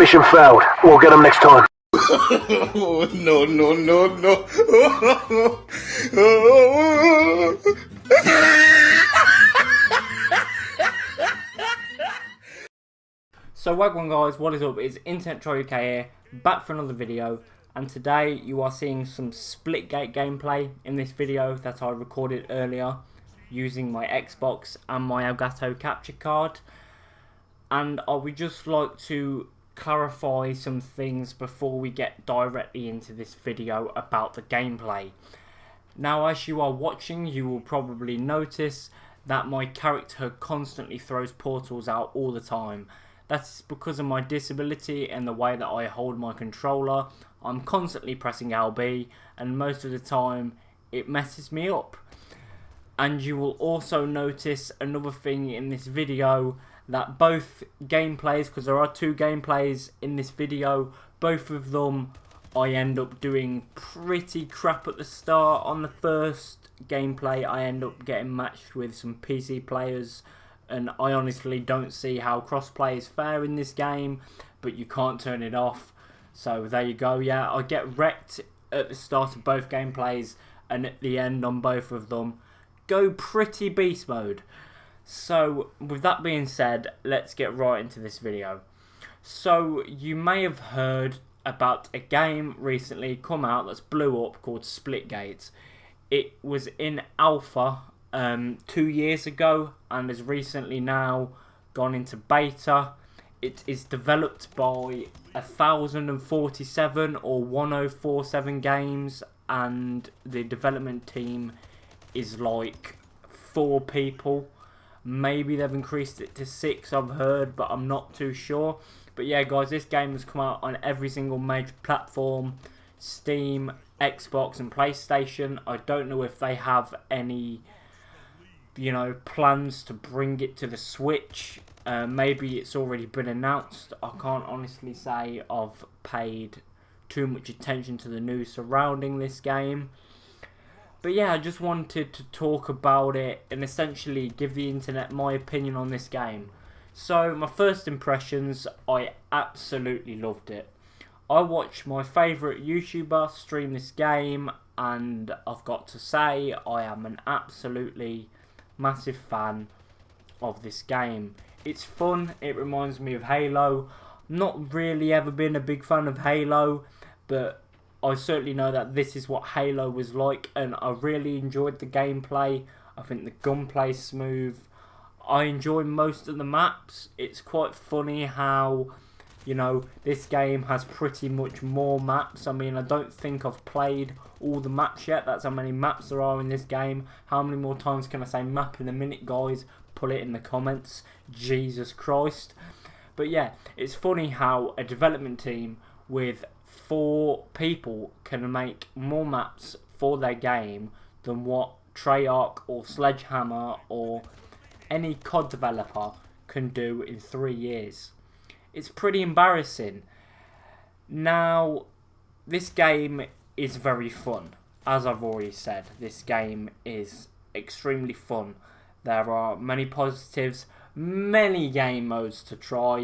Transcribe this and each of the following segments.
Mission failed. We'll get them next time. Oh, no, no, no, no. So Wagwan guys, what is up? It's Internet Troy UK here, back for another video, and today you are seeing some Splitgate gameplay in this video that I recorded earlier using my Xbox and my Elgato capture card. And I would just like to clarify some things before we get directly into this video about the gameplay. Now, as you are watching, you will probably notice that my character constantly throws portals out all the time. That's because of my disability and the way that I hold my controller. I'm constantly pressing LB, and most of the time it messes me up. And you will also notice another thing in this video, that both gameplays, because there are two gameplays in this video, both of them I end up doing pretty crap at the start. On the first gameplay I end up getting matched with some PC players, and I honestly don't see how crossplay is fair in this game, but you can't turn it off. So there you go. Yeah, I get wrecked at the start of both gameplays, and at the end on both of them go pretty beast mode. So with that being said, let's get right into this video. So you may have heard about a game recently come out that's blew up called Splitgate. It was in alpha 2 years ago and has recently now gone into beta. It is developed by 1047 or 1047 games, and the development team is like 4 people. Maybe they've increased it to 6, I've heard, but I'm not too sure. But yeah guys, this game has come out on every single major platform: Steam, Xbox and PlayStation. I don't know if they have any plans to bring it to the Switch. Maybe it's already been announced. I can't honestly say I've paid too much attention to the news surrounding this game. But yeah, I just wanted to talk about it and essentially give the internet my opinion on this game. So my first impressions, I absolutely loved it. I watched my favourite YouTuber stream this game, and I've got to say I am an absolutely massive fan of this game. It's fun, it reminds me of Halo. Not really ever been a big fan of Halo, but I certainly know that this is what Halo was like, and I really enjoyed the gameplay. I think the gunplay's smooth. I enjoy most of the maps. It's quite funny how, this game has pretty much more maps. I mean, I don't think I've played all the maps yet. That's how many maps there are in this game. How many more times can I say map in a minute, guys? Put it in the comments. Jesus Christ. But yeah, it's funny how a development team with 4 people can make more maps for their game than what Treyarch or Sledgehammer or any COD developer can do in 3 years. It's pretty embarrassing. Now, this game is very fun. As I've already said, this game is extremely fun. There are many positives, many game modes to try,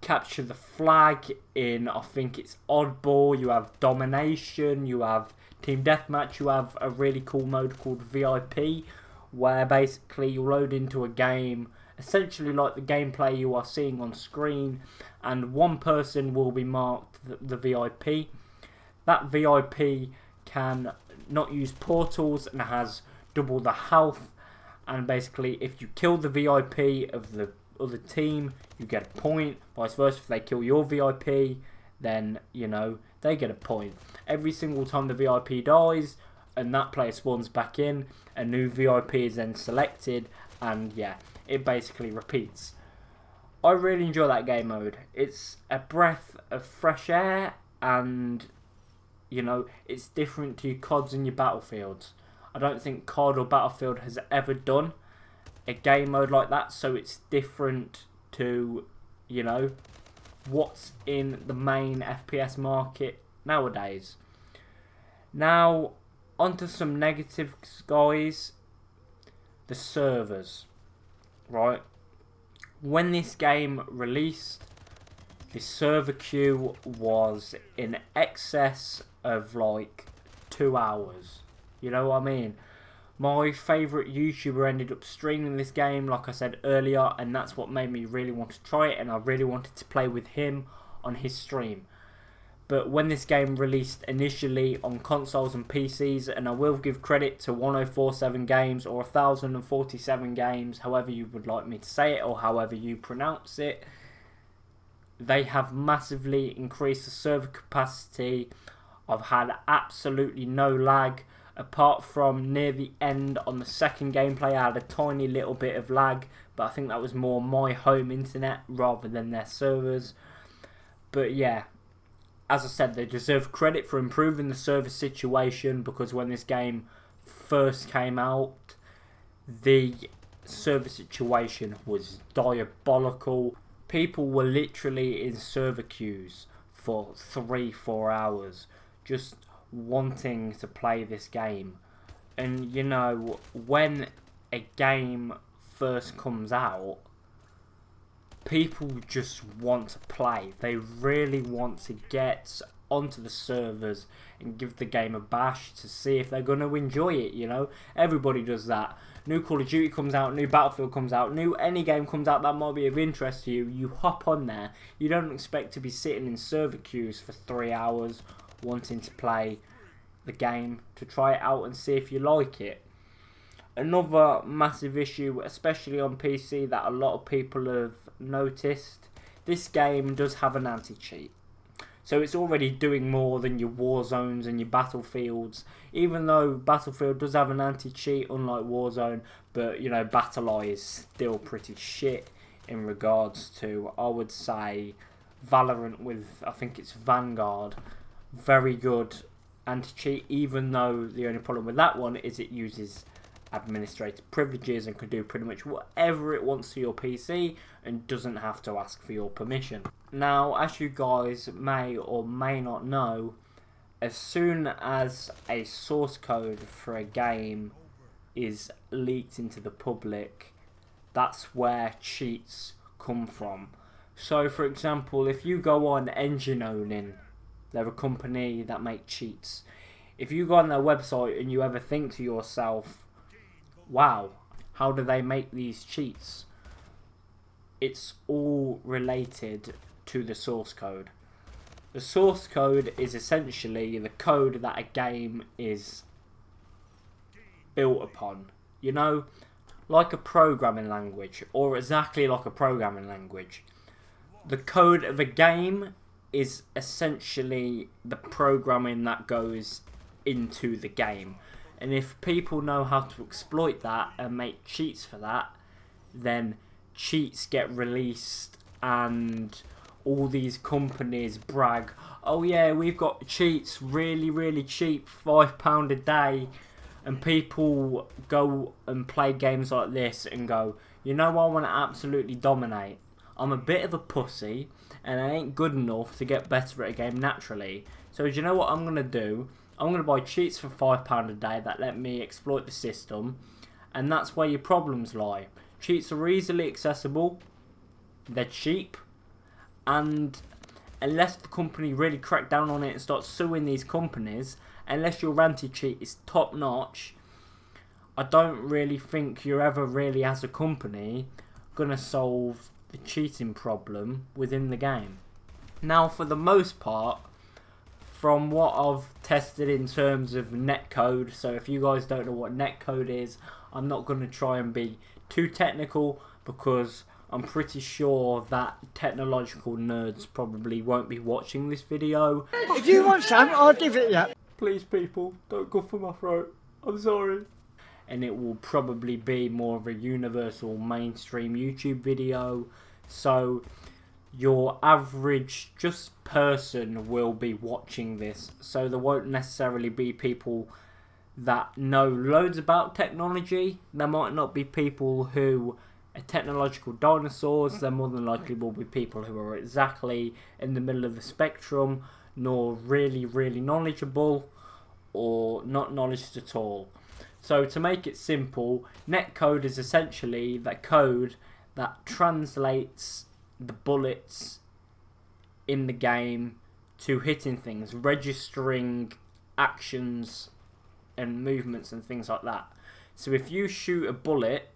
Capture the flag in, I think it's Oddball, you have Domination, you have Team Deathmatch, you have a really cool mode called VIP, where basically you load into a game, essentially like the gameplay you are seeing on screen, and one person will be marked the VIP. That VIP can not use portals and has double the health, and basically if you kill the VIP of the other team, you get a point. Vice versa, if they kill your VIP, then they get a point. Every single time the VIP dies and that player spawns back in, a new VIP is then selected, and yeah, it basically repeats. I really enjoy that game mode. It's a breath of fresh air, and it's different to your CODs and your Battlefields. I don't think COD or Battlefield has ever done a game mode like that, so it's different to what's in the main FPS market nowadays. Now onto some negatives, guys. The servers, right? When this game released, the server queue was in excess of like 2 hours. You know what I mean? My favourite YouTuber ended up streaming this game, like I said earlier, and that's what made me really want to try it, and I really wanted to play with him on his stream. But when this game released initially on consoles and PCs, and I will give credit to 1047 Games or 1047 Games, however you would like me to say it or however you pronounce it, they have massively increased the server capacity. I've had absolutely no lag, apart from near the end on the second gameplay. I had a tiny little bit of lag, but I think that was more my home internet rather than their servers. But yeah, as I said, they deserve credit for improving the server situation, because when this game first came out, the server situation was diabolical. People were literally in server queues for 3-4 hours just wanting to play this game. And you know, when a game first comes out, people just want to play. They really want to get onto the servers and give the game a bash to see if they're going to enjoy it, you know. Everybody does that. New Call of Duty comes out, new Battlefield comes out, new any game comes out that might be of interest to you. You hop on there. You don't expect to be sitting in server queues for 3 hours wanting to play the game, to try it out and see if you like it. Another massive issue, especially on PC, that a lot of people have noticed, this game does have an anti-cheat. So it's already doing more than your Warzones and your Battlefields, even though Battlefield does have an anti-cheat unlike Warzone, but you know, BattlEye is still pretty shit in regards to, I would say, Valorant with, I think it's Vanguard, very good anti-cheat, even though the only problem with that one is it uses administrative privileges and can do pretty much whatever it wants to your PC and doesn't have to ask for your permission. Now, as you guys may or may not know, as soon as a source code for a game is leaked into the public, that's where cheats come from. So for example, if you go on Engine Owning, they're a company that make cheats. If you go on their website and you ever think to yourself, wow, how do they make these cheats? It's all related to the source code. The source code is essentially the code that a game is built upon. You know, like a programming language, or exactly like a programming language. The code of a game is essentially the programming that goes into the game. And if people know how to exploit that and make cheats for that, then cheats get released and all these companies brag, oh yeah, we've got cheats really cheap, £5 a day, and people go and play games like this and go, you know, I want to absolutely dominate. I'm a bit of a pussy and I ain't good enough to get better at a game naturally. So do you know what I'm going to do? I'm going to buy cheats for £5 a day that let me exploit the system, and that's where your problems lie. Cheats are easily accessible, they're cheap, and unless the company really crack down on it and start suing these companies, unless your anti-cheat is top notch, I don't really think you're ever really, as a company, going to solve the cheating problem within the game. Now, for the most part, from what I've tested in terms of netcode, so if you guys don't know what netcode is, I'm not going to try and be too technical, because I'm pretty sure that technological nerds probably won't be watching this video. If you want some, I'll give it you. Please people, don't go for my throat, I'm sorry. And it will probably be more of a universal mainstream YouTube video, so your average just person will be watching this, so there won't necessarily be people that know loads about technology. There might not be people who are technological dinosaurs. There more than likely will be people who are exactly in the middle of the spectrum, nor really knowledgeable, or not knowledgeable at all. So to make it simple, netcode is essentially that code that translates the bullets in the game to hitting things, registering actions and movements and things like that. So if you shoot a bullet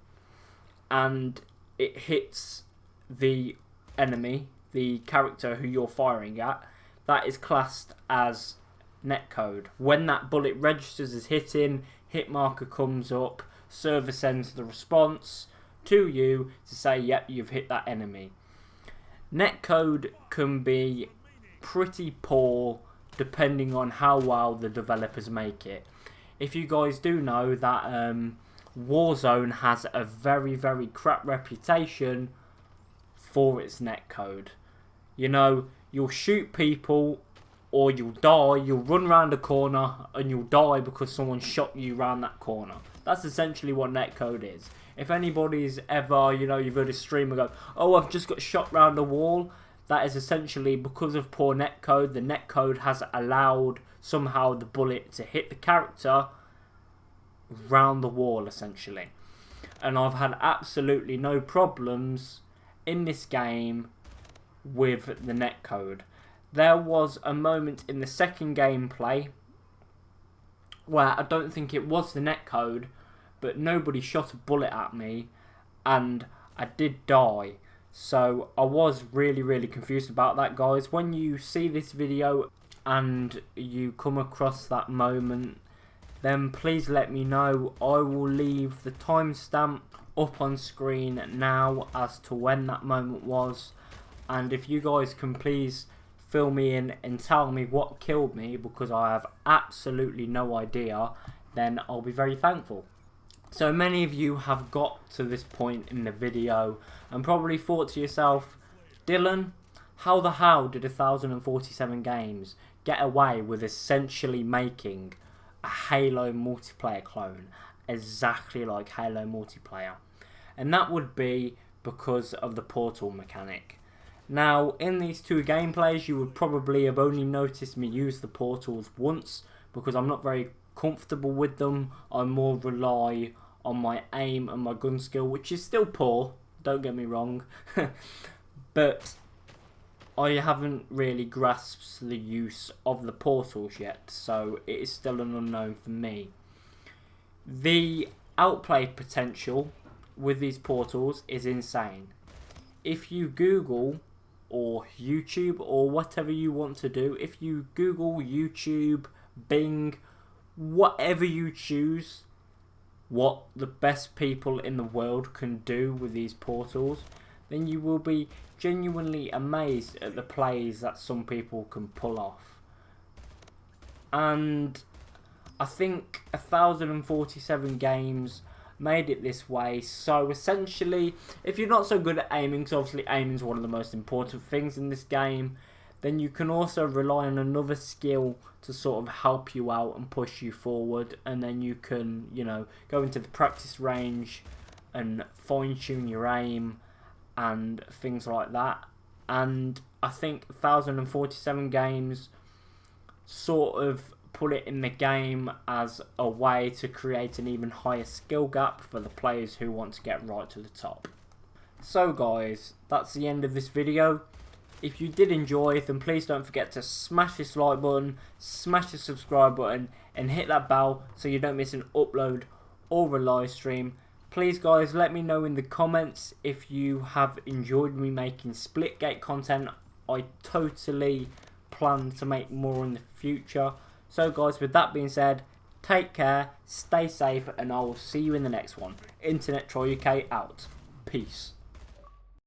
and it hits the enemy, the character who you're firing at, that is classed as netcode. When that bullet registers as hitting, hit marker comes up, server sends the response to you to say, yep, you've hit that enemy. Netcode can be pretty poor depending on how well the developers make it. If you guys do know that Warzone has a very, very crap reputation for its netcode. You know, you'll shoot people or you'll die, you'll run around a corner and you'll die because someone shot you around that corner. That's essentially what netcode is. If anybody's ever, you know, you've heard a streamer go, oh, I've just got shot round a wall, that is essentially because of poor netcode. The netcode has allowed somehow the bullet to hit the character round the wall, essentially. And I've had absolutely no problems in this game with the netcode. There was a moment in the second gameplay where I don't think it was the netcode, but nobody shot a bullet at me and I did die. So I was really, really confused about that, guys. When you see this video and you come across that moment, then please let me know. I will leave the timestamp up on screen now as to when that moment was. And if you guys can please fill me in and tell me what killed me, because I have absolutely no idea, then I'll be very thankful. So many of you have got to this point in the video and probably thought to yourself, Dylan, how the hell did 1047 games get away with essentially making a Halo multiplayer clone exactly like Halo multiplayer? And that would be because of the portal mechanic. Now, in these two gameplays, you would probably have only noticed me use the portals once because I'm not very comfortable with them. I more rely on my aim and my gun skill, which is still poor, don't get me wrong. But I haven't really grasped the use of the portals yet, so it is still an unknown for me. The outplay potential with these portals is insane. If you Google or YouTube or whatever you want to do, if you Google, YouTube, Bing, whatever you choose, what the best people in the world can do with these portals, then you will be genuinely amazed at the plays that some people can pull off. And I think 1047 games made it this way. So essentially, if you're not so good at aiming, because obviously aiming is one of the most important things in this game, then you can also rely on another skill to sort of help you out and push you forward, and then you can, you know, go into the practice range and fine tune your aim and things like that. And I think 1047 games sort of put it in the game as a way to create an even higher skill gap for the players who want to get right to the top. So guys, that's the end of this video. If you did enjoy it, then please don't forget to smash this like button, smash the subscribe button, and hit that bell so you don't miss an upload or a live stream. Please guys, let me know in the comments if you have enjoyed me making Splitgate content. I totally plan to make more in the future. So guys, with that being said, take care, stay safe, and I will see you in the next one. Internet Troy UK out. Peace.